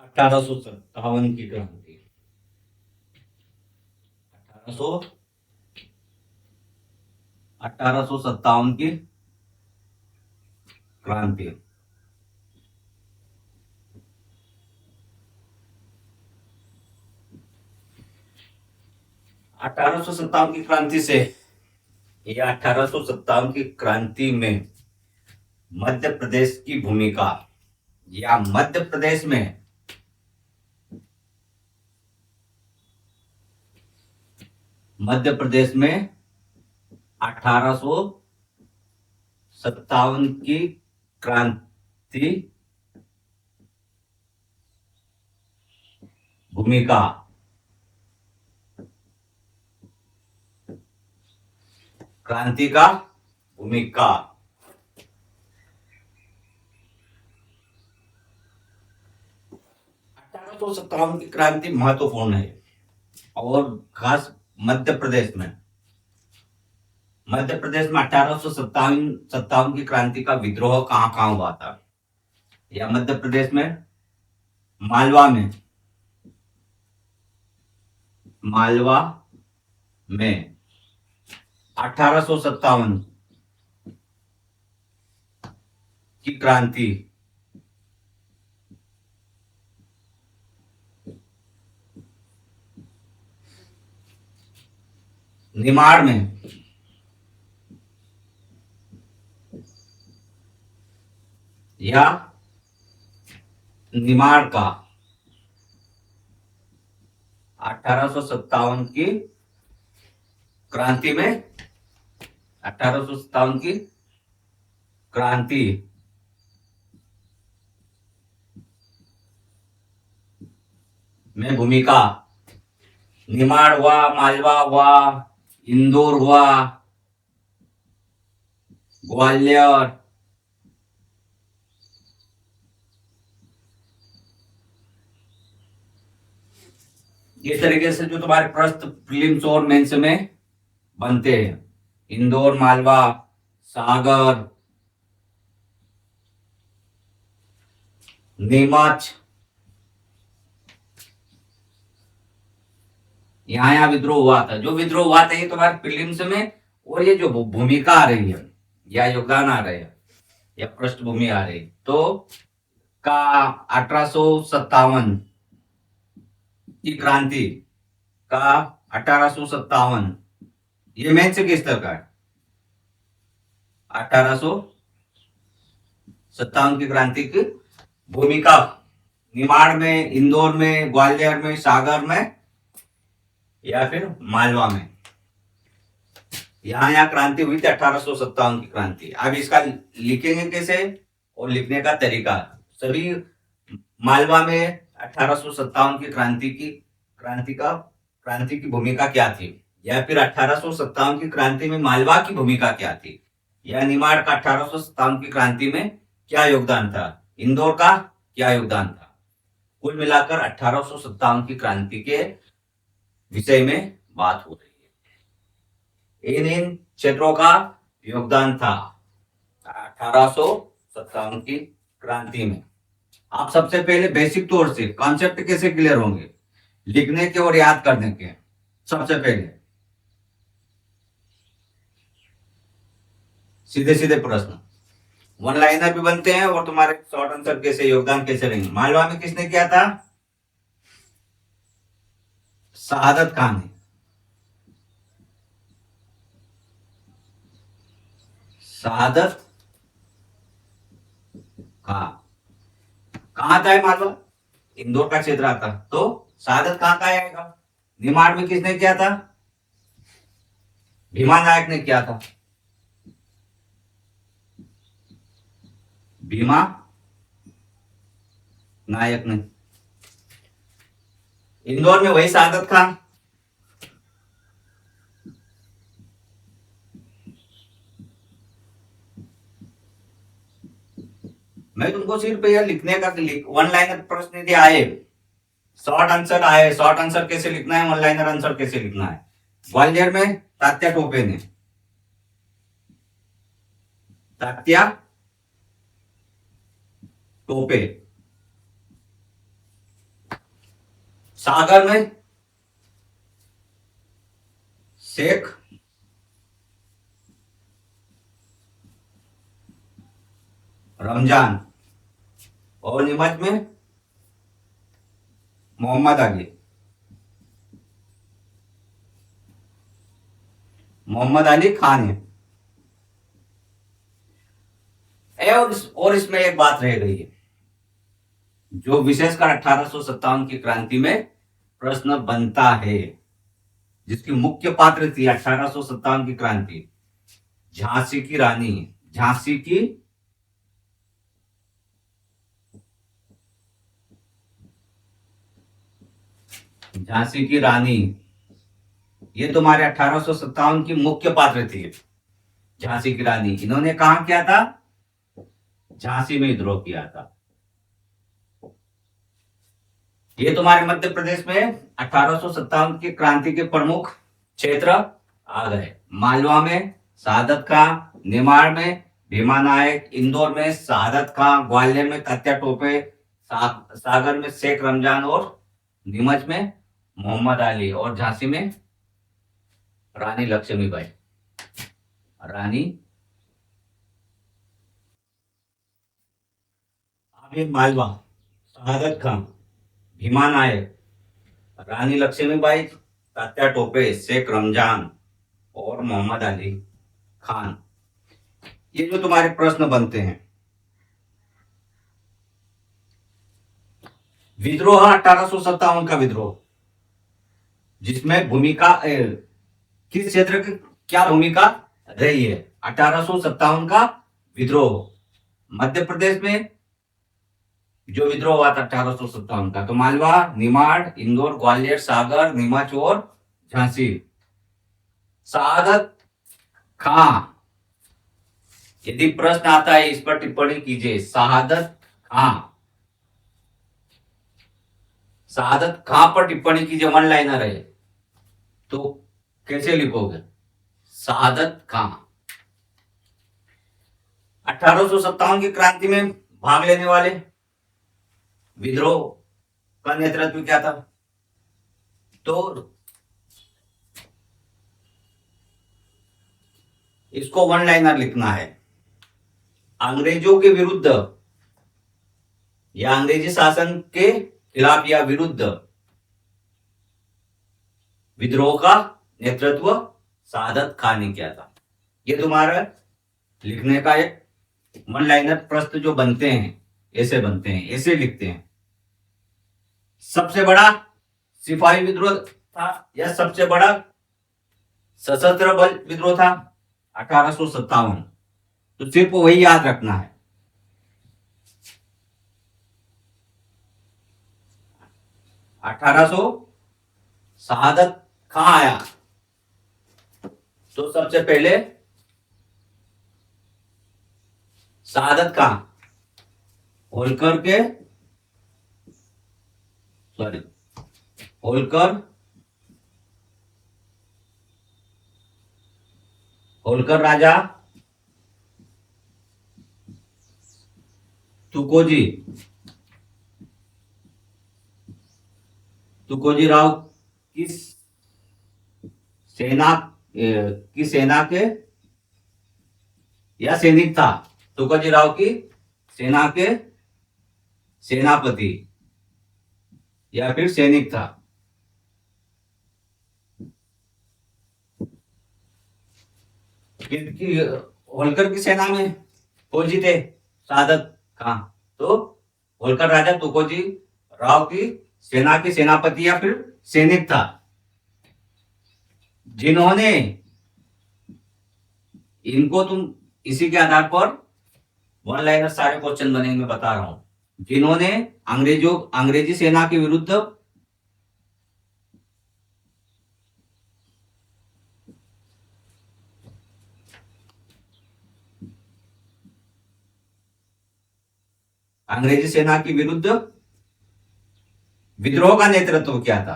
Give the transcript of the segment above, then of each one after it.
1857 की क्रांति। 1857 की क्रांति। 1857 की क्रांति से या 1857 की क्रांति में मध्य प्रदेश की भूमिका या मध्य प्रदेश में 1857 की क्रांति भूमिका क्रांति का भूमिका 1857 की क्रांति महत्वपूर्ण है और खास मध्य प्रदेश में 1857 की क्रांति का विद्रोह कहां कहां हुआ था। या मध्य प्रदेश में मालवा में 1857 की क्रांति निमाड़ में या निमाड़ का 1857 की क्रांति में 1857 की क्रांति में भूमिका निमाड़ हुआ, मालवा हुआ, इंदौर हुआ, ग्वालियर, इस तरीके से जो तुम्हारे प्रश्न प्रीलिम्स और मेंस में बनते हैं। इंदौर, मालवा, सागर, नीमच, यहाँ विद्रोह हुआ था। जो विद्रोह हुआ था ये तुम्हारे प्रीलिम्स में, और ये जो भूमिका आ रही है या योगदान आ रहे हैं या पृष्ठभूमि आ रही तो का 1857 की क्रांति का 1857 ये मेंस किस तरह का है। 1857 की क्रांति की भूमिका निमाड़ में, इंदौर में, ग्वालियर में, सागर में या फिर मालवा में, यहाँ क्रांति हुई थी 1857 की क्रांति। अब इसका लिखेंगे कैसे और लिखने का तरीका सभी। मालवा में 1857 की क्रांति की भूमिका क्या थी, या फिर 1857 की क्रांति में मालवा की भूमिका क्या थी, या निमाड़ का 1857 की क्रांति में क्या योगदान था, इंदौर का क्या योगदान था। कुल मिलाकर 1857 की क्रांति के विषय में बात हो रही है। इन क्षेत्रों का योगदान था 1857 की क्रांति में। आप सबसे पहले बेसिक तौर से कॉन्सेप्ट कैसे क्लियर होंगे, लिखने के और याद करने के। सबसे पहले सीधे सीधे प्रश्न, वन लाइनर भी बनते हैं और तुम्हारे शॉर्ट आंसर कैसे, योगदान कैसे रहेंगे। मालवा में किसने किया था, शहादत खान ने। शहादत खान कहां था मालवा, इंदौर का क्षेत्र आता, तो शहादत कहां का आएगा। निमाड़ में किसने किया था, भीमा नायक ने किया था। भीमा नायक ने। इंदौर में वही शहादत खान। मैं तुमको सिर्फ यह लिखने का वन लाइनर प्रश्न यदि आए, शॉर्ट आंसर आए, शॉर्ट आंसर कैसे लिखना है, वन लाइनर आंसर कैसे लिखना है। ग्वालियर में तात्या टोपे ने, तात्या टोपे सागर में शेख रमजान और नीमच में मोहम्मद अली। मोहम्मद अली खान है। और इसमें एक बात रह गई है, जो विशेषकर 1857 की क्रांति में प्रश्न बनता है, जिसकी मुख्य पात्र थी 1857 की क्रांति, झांसी की रानी। झांसी की रानी, ये तुम्हारे 1857 की मुख्य पात्र थी, झांसी की रानी। इन्होंने कहा किया था? झांसी में विद्रोह किया था। ये तुम्हारे मध्य प्रदेश में 1857 की क्रांति के प्रमुख क्षेत्र आ गए। मालवा में शहादत खां, निमाड़ में भीमा नायक, इंदौर में शहादत खां, ग्वालियर में तात्या टोपे, सागर में शेख रमजान और नीमच में मोहम्मद अली और झांसी में रानी लक्ष्मीबाई। रानी आमिर मालवा, शहादत खां, भीमा नायक, रानी लक्ष्मीबाई, तात्या टोपे, शेख रमजान और मोहम्मद अली खान। ये जो तुम्हारे प्रश्न बनते हैं। विद्रोह 1857 का विद्रोह, जिसमें भूमिका किस क्षेत्र की क्या भूमिका रही है? 1857 का विद्रोह मध्य प्रदेश में जो विद्रोह हुआ था 1857 का, तो मालवा, निमाड़, इंदौर, ग्वालियर, सागर, नीमच और झांसी। शहादत खां, यदि प्रश्न आता है इस पर टिप्पणी कीजिए। शहादत खां पर टिप्पणी कीजिए, वन लाइनर है तो कैसे लिखोगे? शहादत खां। 1857 की क्रांति में भाग लेने वाले विद्रोह का नेतृत्व क्या था? तो इसको वन लाइनर लिखना है। अंग्रेजों के विरुद्ध या अंग्रेजी शासन के खिलाफ या विरुद्ध विद्रोह का नेतृत्व शहादत खान ने किया था। ये तुम्हारा लिखने का एक वन लाइनर प्रश्न जो बनते हैं, ऐसे बनते हैं, ऐसे लिखते हैं। सबसे बड़ा सिपाही विद्रोह था या सबसे बड़ा सशस्त्र बल विद्रोह था? 1857। तो सिर्फ वही याद रखना है। 1800 शहादत कहां आया? तो सबसे पहले शहादत कहां? होलकर राजा तुकोजी राव की सेना के या सैनिक था? तुकोजी राव की सेना के सेनापति या फिर सैनिक था? होलकर की सेना में फौजी थे शहादत खां, तो होलकर राजा तुकोजी राव की सेना के सेनापति या फिर सैनिक था, जिन्होंने इनको तुम इसी के आधार पर वन लाइनर सारे क्वेश्चन बनेंगे, मैं बता रहा हूं। जिन्होंने अंग्रेजी सेना के विरुद्ध विद्रोह का नेतृत्व किया था।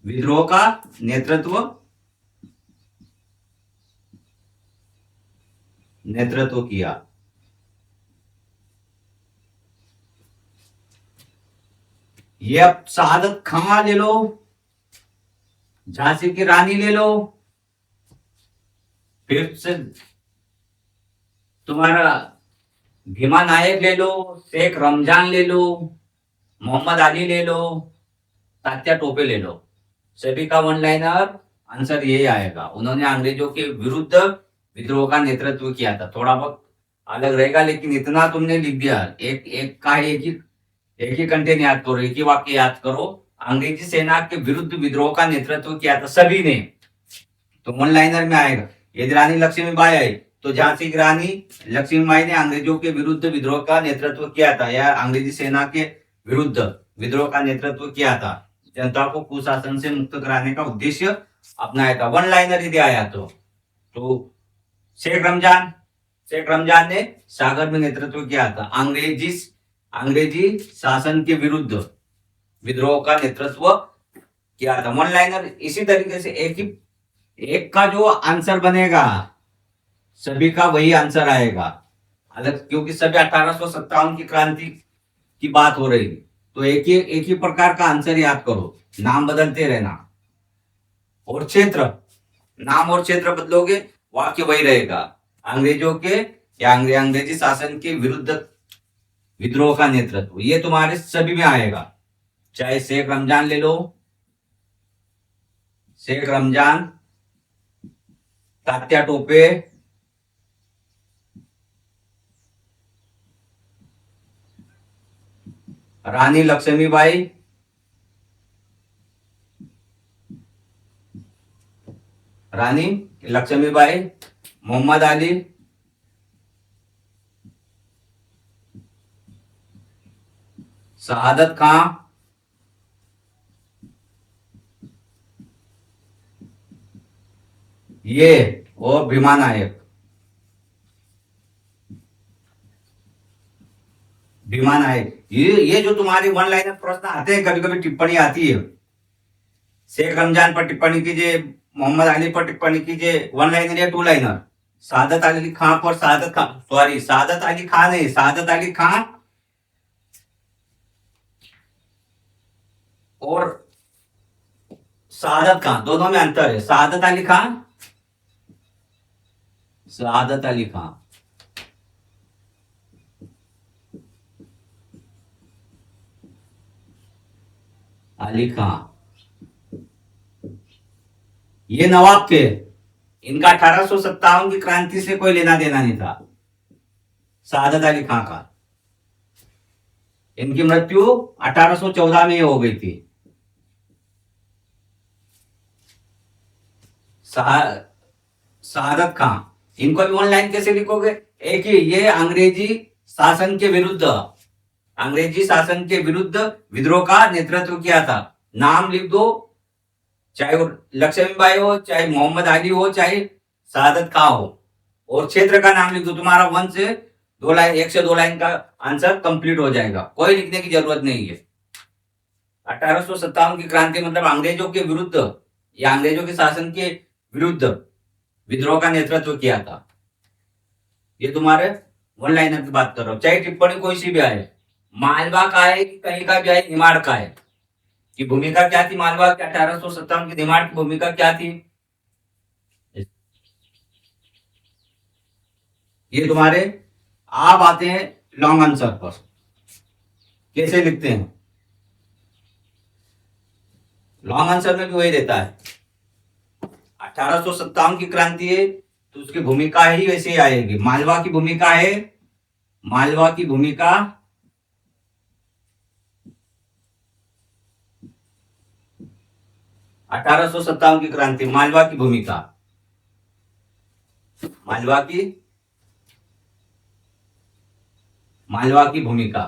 विद्रोह का नेतृत्व किया। ये अब शहादत खां ले लो, झांसी की रानी ले लो, फिर से तुम्हारा भीमा नायक ले लो, शेख रमजान ले लो, मोहम्मद अली ले लो, तात्या टोपे ले लो। सभी का वन लाइनर आंसर यही आएगा। उन्होंने अंग्रेजों के विरुद्ध विद्रोह का नेतृत्व किया था। थोड़ा बहुत अलग रहेगा लेकिन इतना तुमने लिख दिया। एक एक का एक ही कंटेंट याद करो, एक ही वाक्य याद करो। अंग्रेजी सेना के विरुद्ध विद्रोह का नेतृत्व किया था सभी ने, तो वन लाइनर में आएगा। यदि रानी लक्ष्मीबाई आई तो झांसी की रानी लक्ष्मीबाई ने अंग्रेजों के विरुद्ध विद्रोह का नेतृत्व किया था, या अंग्रेजी सेना के विरुद्ध विद्रोह का नेतृत्व किया था। जनता को कुशासन से मुक्त कराने का उद्देश्य अपनाया था। वन लाइनर यदि आया तो शेख रमजान ने सागर में नेतृत्व किया था। अंग्रेजी शासन के विरुद्ध विद्रोह का नेतृत्व किया था। वन लाइनर इसी तरीके से एक का जो आंसर बनेगा सभी का वही आंसर आएगा अलग, क्योंकि सभी 1857 की क्रांति की बात हो रही, तो एक ही प्रकार का आंसर याद करो, नाम बदलते रहना। और क्षेत्र, नाम और क्षेत्र बदलोगे वाक्य वही रहेगा। अंग्रेजों के या अंग्रेजी शासन के विरुद्ध विद्रोह का नेतृत्व, ये तुम्हारे सभी में आएगा। चाहे शेख रमजान ले लो, शेख रमजान, तात्या टोपे, रानी लक्ष्मीबाई, मोहम्मद अली, शहादत खां, ये और भीमा नायक। ये जो तुम्हारी वन लाइनर प्रश्न आते हैं, कभी कभी टिप्पणी आती है, शेख रमजान पर टिप्पणी कीजिए, मोहम्मद अली पर टिप्पणी कीजिए, वन लाइनर या टू लाइनर। शहादत अली खां पर शहादत अली खां और शहादत खां, दोनों में अंतर है। शहादत अली खां, अली खां, ये नवाब थे। इनका 1857 की क्रांति से कोई लेना देना नहीं था। शहादत अली खां का, इनकी मृत्यु 1814 में हो गई थी। शहादत खां, इनको भी ऑनलाइन कैसे लिखोगे? एक ही, ये अंग्रेजी शासन के विरुद्ध विद्रोह का नेतृत्व किया था। नाम लिख दो, चाहे वो लक्ष्मीबाई हो, चाहे मोहम्मद अली हो, चाहे शहादत खां हो, और क्षेत्र का नाम लिख दो। तुम्हारा 1 से 2 लाइन का आंसर कंप्लीट हो जाएगा, कोई लिखने की जरूरत नहीं है। 1857 की क्रांति मतलब अंग्रेजों के विरुद्ध या अंग्रेजों के शासन के विरुद्ध विद्रोह का नेतृत्व किया था। ये तुम्हारे वन लाइनर की बात कर रहा हूं। चाहे टिप्पणी कोई सी भी आए, मालवा का है कि कहीं का भी आए, निमाड़ का है कि भूमिका क्या थी मालवा के 1857 की, निमाड़ की भूमिका क्या थी, ये तुम्हारे आप आते हैं लॉन्ग आंसर पर। कैसे लिखते हैं? लॉन्ग आंसर में भी वही रहता है। 1857 की क्रांति है तो उसकी भूमिका ही वैसे ही आएगी। मालवा की भूमिका है, 1857 की क्रांति, मालवा की भूमिका